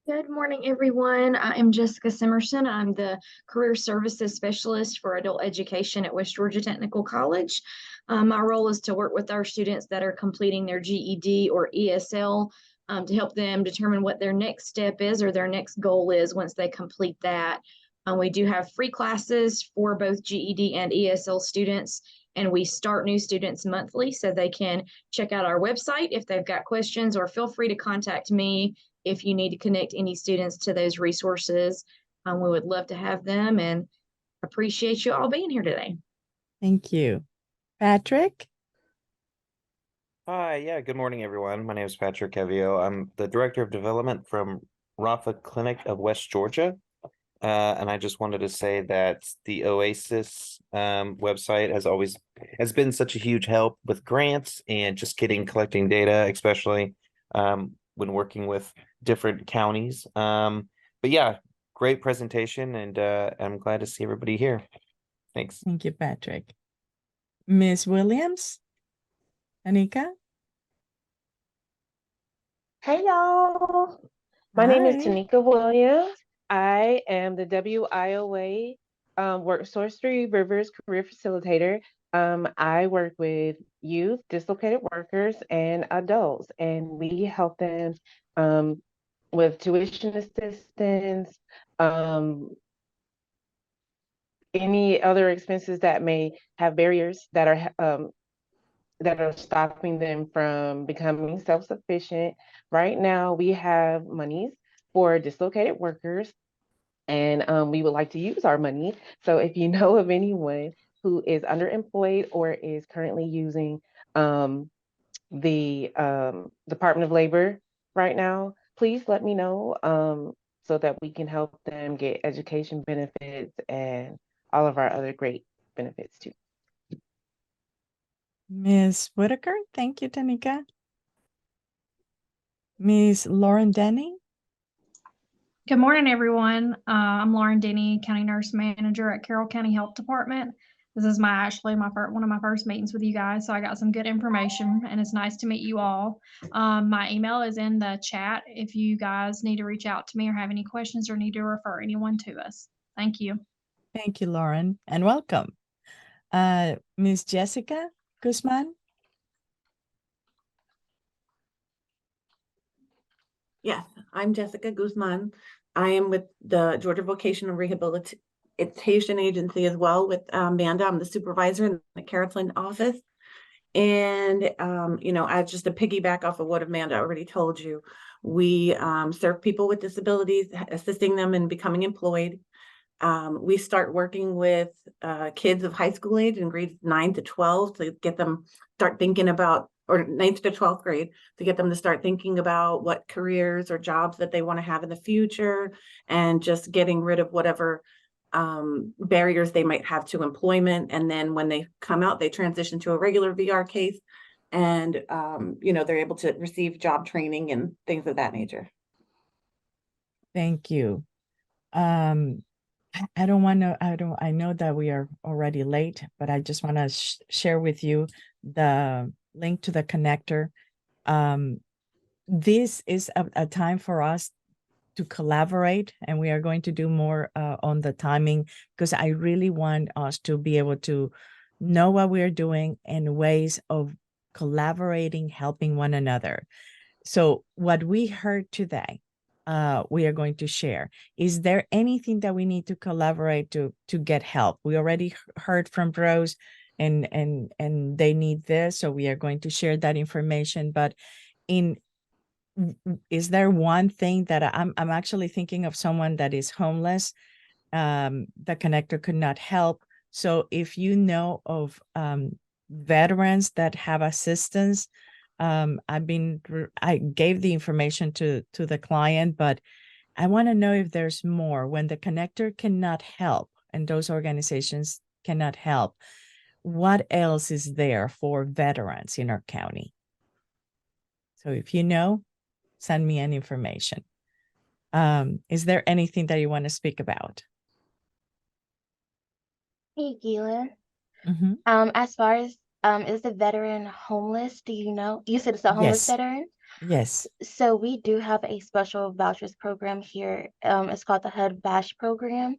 Good morning, everyone. I am Jessica Simerson. I'm the Career Services Specialist for Adult Education at West Georgia Technical College. My role is to work with our students that are completing their GED or ESL to help them determine what their next step is or their next goal is once they complete that. We do have free classes for both GED and ESL students, and we start new students monthly, so they can check out our website if they've got questions, or feel free to contact me if you need to connect any students to those resources. We would love to have them, and appreciate you all being here today. Thank you. Patrick? Hi, yeah, good morning, everyone. My name is Patrick Kevio. I'm the Director of Development from Rafa Clinic of West Georgia. And I just wanted to say that the Oasis website has been such a huge help with grants and just collecting data, especially when working with different counties. But yeah, great presentation, and I'm glad to see everybody here. Thanks. Thank you, Patrick. Ms. Williams? Anika? Hey, y'all. My name is Hi. Tanika Williams. I am the WIOA Worksource Three Rivers Career Facilitator. I work with youth, dislocated workers, and adults, and we help them with tuition assistance, any other expenses that may have barriers that are stopping them from becoming self-sufficient. Right now, we have monies for dislocated workers, and we would like to use our money. So if you know of anyone who is underemployed or is currently using the Department of Labor right now, please let me know so that we can help them get education benefits and all of our other great benefits too. Ms. Whitaker? Thank you, Tanika. Ms. Lauren Denny? Good morning, everyone. I'm Lauren Denny, County Nurse Manager at Carroll County Health Department. This is one of my first meetings with you guys, so I got some good information, and it's nice to meet you all. My email is in the chat if you guys need to reach out to me or have any questions or need to refer anyone to us. Thank you. Thank you, Lauren, and welcome. Ms. Jessica Guzman. Yes, I'm Jessica Guzman. I am with the Georgia Vocational Rehabilitation Agency as well with Amanda. I'm the supervisor in the Carrollton office. And, I just to piggyback off of what Amanda already told you, we serve people with disabilities, assisting them in becoming employed. We start working with kids of high school age in grades 9 to 12 to get them start thinking about, or 9th to 12th grade, to get them to start thinking about what careers or jobs that they want to have in the future, and just getting rid of whatever barriers they might have to employment. And then when they come out, they transition to a regular VR case, and they're able to receive job training and things of that nature. Thank you. I know that we are already late, but I just want to share with you the link to the connector. This is a time for us to collaborate, and we are going to do more on the timing, because I really want us to be able to know what we're doing and ways of collaborating, helping one another. So what we heard today, we are going to share. Is there anything that we need to collaborate to get help? We already heard from Rose, and they need this, so we are going to share that information. But is there one thing that I'm actually thinking of someone that is homeless? The connector could not help. So if you know of veterans that have assistance, I gave the information to the client, but I want to know if there's more. When the connector cannot help and those organizations cannot help, what else is there for veterans in our county? So if you know, send me any information. Is there anything that you want to speak about? Hey, Gila. Mm-hmm. As far as is the veteran homeless? Do you know? You said it's a homeless Yes. veteran? Yes. So we do have a special vouchers program here. It's called the HUD VASH program.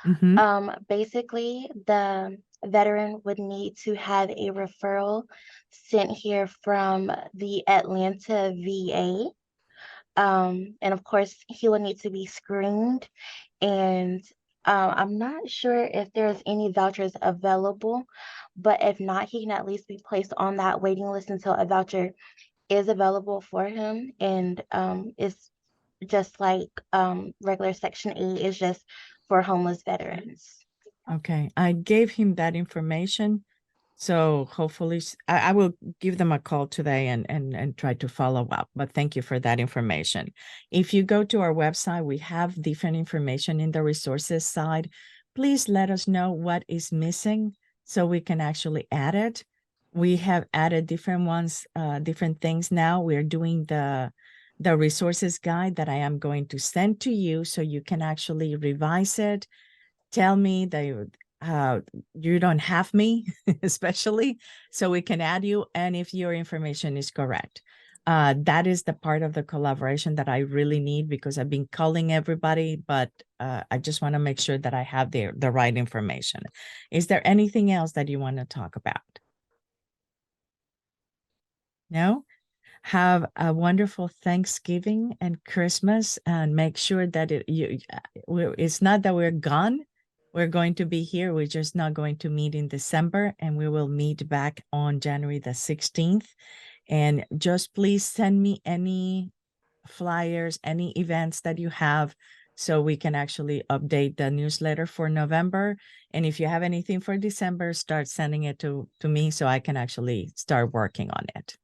Mm-hmm. Basically, the veteran would need to have a referral sent here from the Atlanta VA. And of course, he will need to be screened. And I'm not sure if there's any vouchers available, but if not, he can at least be placed on that waiting list until a voucher is available for him. And it's just like regular Section 8 is just for homeless veterans. Okay, I gave him that information. So hopefully I will give them a call today and try to follow up. But thank you for that information. If you go to our website, we have different information in the resources side. Please let us know what is missing so we can actually add it. We have added different ones, different things now. We're doing the resources guide that I am going to send to you so you can actually revise it. Tell me that you don't have me, especially, so we can add you, and if your information is correct. That is the part of the collaboration that I really need, because I've been calling everybody, but I just want to make sure that I have the right information. Is there anything else that you want to talk about? No? Have a wonderful Thanksgiving and Christmas, and make sure that it's not that we're gone. We're going to be here. We're just not going to meet in December, and we will meet back on January the 16th. And just please send me any flyers, any events that you have, so we can actually update the newsletter for November. And if you have anything for December, start sending it to me so I can actually start working on it.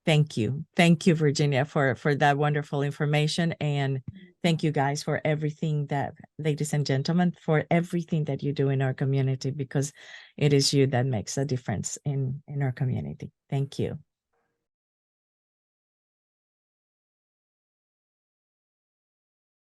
Thank you. Thank you, Virginia, for that wonderful information. And thank you guys for everything that, ladies and gentlemen, for everything that you do in our community, because it is you that makes a difference in our community. Thank you.